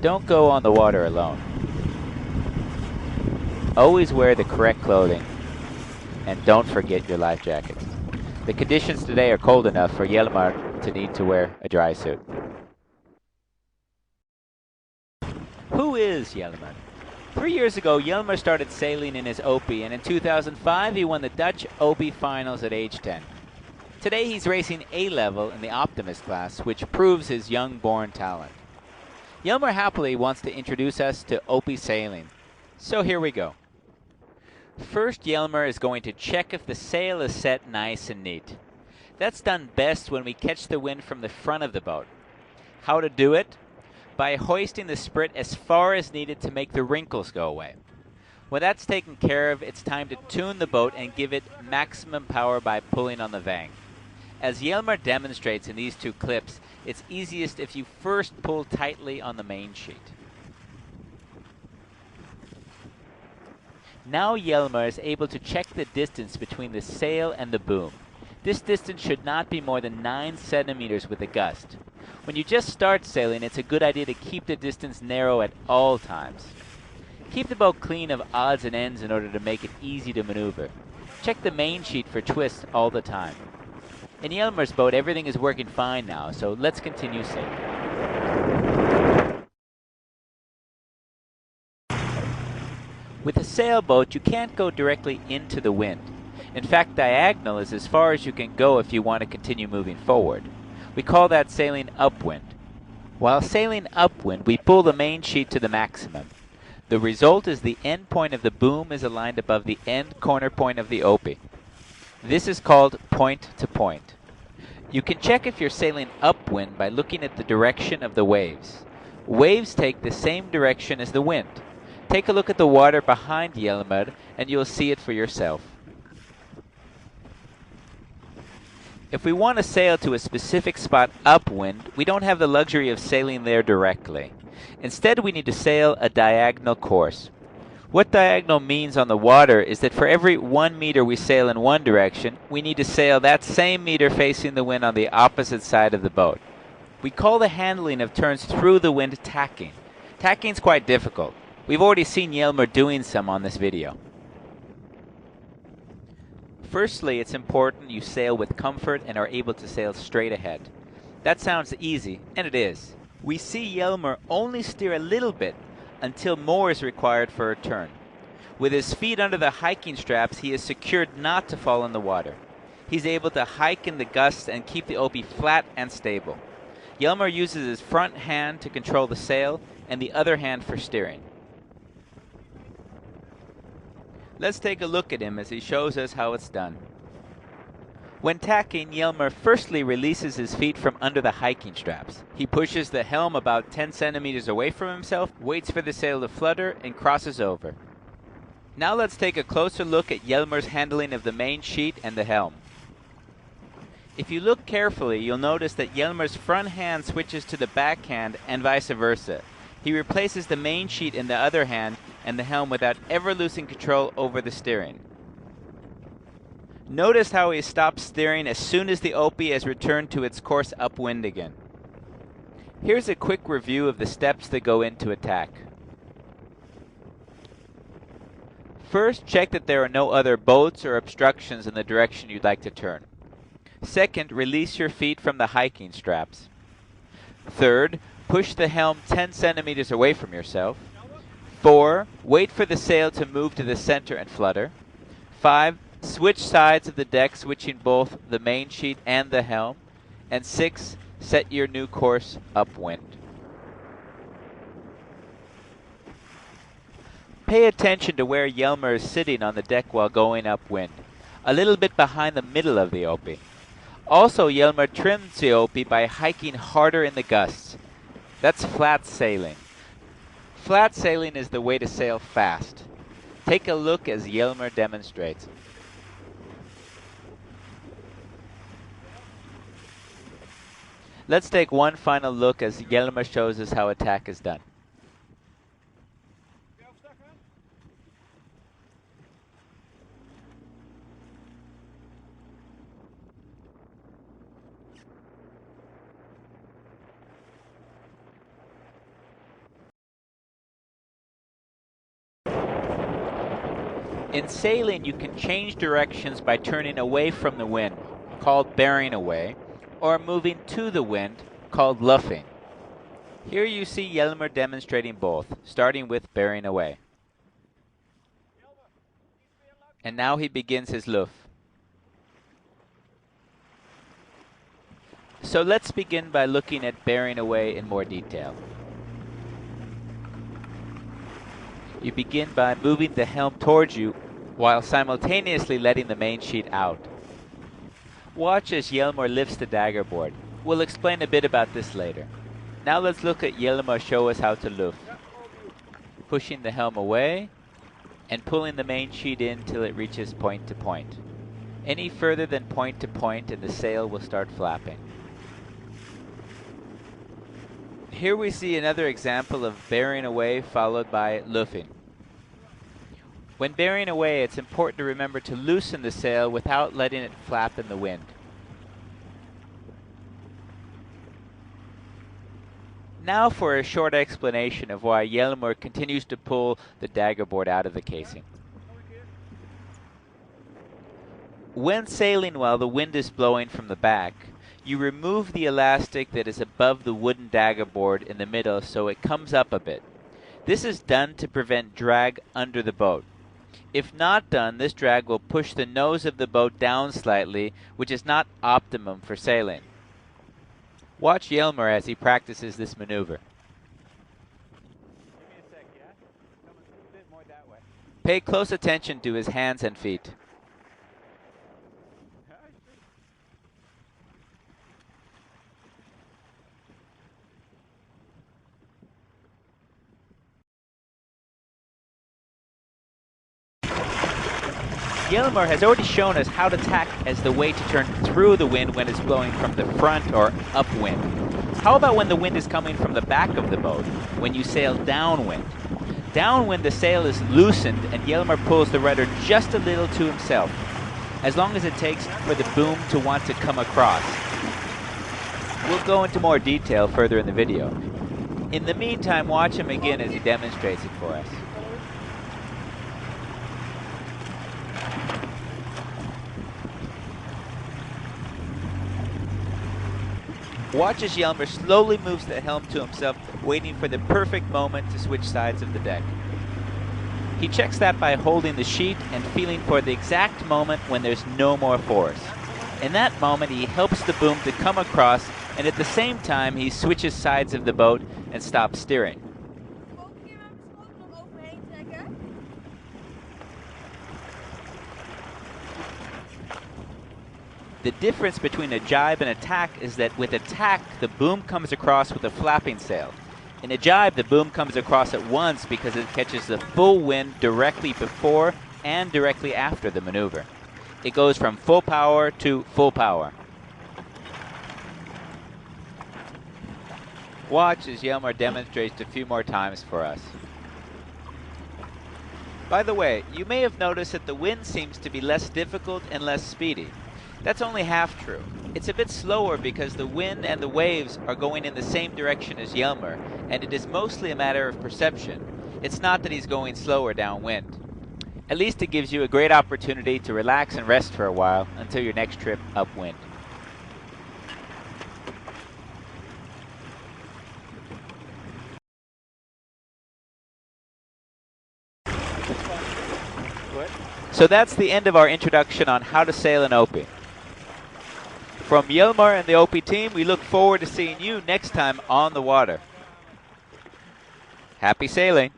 Don't go on the water alone. Always wear the correct clothing, and don't forget your life jacket. The conditions today are cold enough for Hjalmar to need to wear a dry suit. Who is Hjalmar? 3 years ago, Hjalmar started sailing in his Opie, and in 2005 he won the Dutch Opie finals at age 10. Today he's racing A-level in the Optimist class, which proves his young-born talent. Hjalmar happily wants to introduce us to Opie sailing, so here we go. First, Hjalmar is going to check if the sail is set nice and neat. That's done best when we catch the wind from the front of the boat. How to do it? By hoisting the sprit as far as needed to make the wrinkles go away. When that's taken care of, it's time to tune the boat and give it maximum power by pulling on the vang. As Hjalmar demonstrates in these two clips, it's easiest if you first pull tightly on the main sheet. Now Hjalmar is able to check the distance between the sail and the boom. This distance should not be more than 9 centimeters with a gust. When you just start sailing, it's a good idea to keep the distance narrow at all times. Keep the boat clean of odds and ends in order to make it easy to maneuver. Check the main sheet for twists all the time. In Hjalmar's boat, everything is working fine now, so let's continue sailing. With a sailboat, you can't go directly into the wind. In fact, diagonal is as far as you can go if you want to continue moving forward. We call that sailing upwind. While sailing upwind, we pull the main sheet to the maximum. The result is the end point of the boom is aligned above the end corner point of the Opie. This is called point to point. You can check if you're sailing upwind by looking at the direction of the waves. Waves take the same direction as the wind. Take a look at the water behind Hjalmar and you'll see it for yourself. If we want to sail to a specific spot upwind, we don't have the luxury of sailing there directly. Instead, we need to sail a diagonal course. What diagonal means on the water is that for every 1 meter we sail in one direction, we need to sail that same meter facing the wind on the opposite side of the boat. We call the handling of turns through the wind tacking. Tacking's quite difficult. We've already seen Hjalmar doing some on this video. Firstly, it's important you sail with comfort and are able to sail straight ahead. That sounds easy, and it is. We see Hjalmar only steer a little bit until more is required for a turn. With his feet under the hiking straps, he is secured not to fall in the water. He's able to hike in the gusts and keep the Opie flat and stable. Hjalmar uses his front hand to control the sail and the other hand for steering. Let's take a look at him as he shows us how it's done. When tacking, Hjalmar firstly releases his feet from under the hiking straps. He pushes the helm about 10 centimeters away from himself, waits for the sail to flutter, and crosses over. Now let's take a closer look at Hjalmar's handling of the main sheet and the helm. If you look carefully, you'll notice that Hjalmar's front hand switches to the back hand and vice versa. He replaces the main sheet in the other hand and the helm without ever losing control over the steering. Notice how he stops steering as soon as the Opie has returned to its course upwind again. Here's a quick review of the steps that go into a tack. First, check that there are no other boats or obstructions in the direction you'd like to turn. Second, release your feet from the hiking straps. Third, push the helm 10 centimeters away from yourself. 4. Wait for the sail to move to the center and flutter. 5. Switch sides of the deck, switching both the main sheet and the helm. And 6. Set your new course upwind. Pay attention to where Hjalmar is sitting on the deck while going upwind, a little bit behind the middle of the Opie. Also, Hjalmar trims the Opie by hiking harder in the gusts. That's flat sailing. Flat sailing is the way to sail fast. Take a look as Hjalmar demonstrates. Let's take one final look as Hjalmar shows us how a tack is done. In sailing, you can change directions by turning away from the wind, called bearing away, or moving to the wind, called luffing. Here you see Jelmer demonstrating both, starting with bearing away. And now he begins his luff. So let's begin by looking at bearing away in more detail. You begin by moving the helm towards you while simultaneously letting the main sheet out. Watch as Jelmer lifts the dagger board. We'll explain a bit about this later. Now let's look at Jelmer show us how to luff. Pushing the helm away and pulling the main sheet in till it reaches point to point. Any further than point to point and the sail will start flapping. Here we see another example of bearing away followed by luffing. When bearing away, it's important to remember to loosen the sail without letting it flap in the wind. Now for a short explanation of why Jelmer continues to pull the dagger board out of the casing. When sailing while the wind is blowing from the back, you remove the elastic that is above the wooden dagger board in the middle so it comes up a bit. This is done to prevent drag under the boat. If not done, this drag will push the nose of the boat down slightly, which is not optimum for sailing. Watch Jelmer as he practices this maneuver. Give me a sec, yeah? Come a bit more that way. Pay close attention to his hands and feet. Jelmer has already shown us how to tack as the way to turn through the wind when it's blowing from the front or upwind. How about when the wind is coming from the back of the boat, when you sail downwind? Downwind, the sail is loosened and Jelmer pulls the rudder just a little to himself, as long as it takes for the boom to want to come across. We'll go into more detail further in the video. In the meantime, watch him again as he demonstrates it for us. Watch as Jelmer slowly moves the helm to himself, waiting for the perfect moment to switch sides of the deck. He checks that by holding the sheet and feeling for the exact moment when there's no more force. In that moment, he helps the boom to come across, and at the same time, he switches sides of the boat and stops steering. The difference between a jibe and a tack is that with a tack, the boom comes across with a flapping sail. In a jibe, the boom comes across at once because it catches the full wind directly before and directly after the maneuver. It goes from full power to full power. Watch as Jelmer demonstrates a few more times for us. By the way, you may have noticed that the wind seems to be less difficult and less speedy. That's only half true. It's a bit slower because the wind and the waves are going in the same direction as Jelmer, and it is mostly a matter of perception. It's not that he's going slower downwind. At least it gives you a great opportunity to relax and rest for a while until your next trip upwind. So that's the end of our introduction on how to sail an Opie. From Jelmer and the Opie team, we look forward to seeing you next time on the water. Happy sailing!